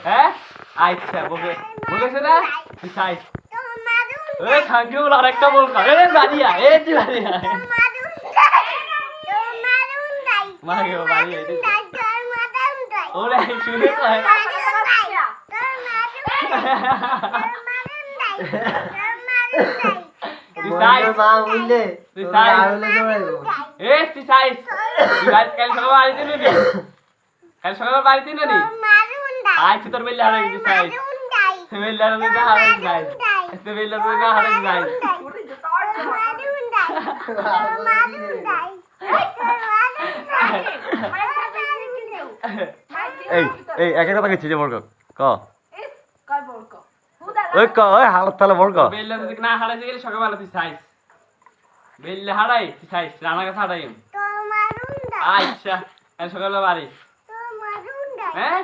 হ্যাঁ আচ্ছা বকে বকেছে না তুই সাইজ এই থ্যাংক ইউ আর একটা বল কর এই বাড়িয়া এই তুই বাড়িয়া মাগে বাড়িয়া ওরে শুনে কয় তুই সাইজ মা বললে তুই সাইজ হলে দৌড়াইবো এই তুই সাইজ তুই কাল সকালে বাড়িতে নিবি কাল সকালে বাড়িতে নিবি আচ্ছা তোর বেলা হারাই তুই সাইজ বেলা তুই না হারাই যাই তুই বেলা তুই না হারাই যাই এই এই একা কথা কইছিস যে বড় ক ওই ক ওই হালত তালে বড় ক বেলা তুই না হারাই গেলে সকালে তুই সাইজ বেলা হারাই তুই সাইজ রানা কাছে হারাই আচ্ছা কাল সকালে বাড়ি হ্যাঁ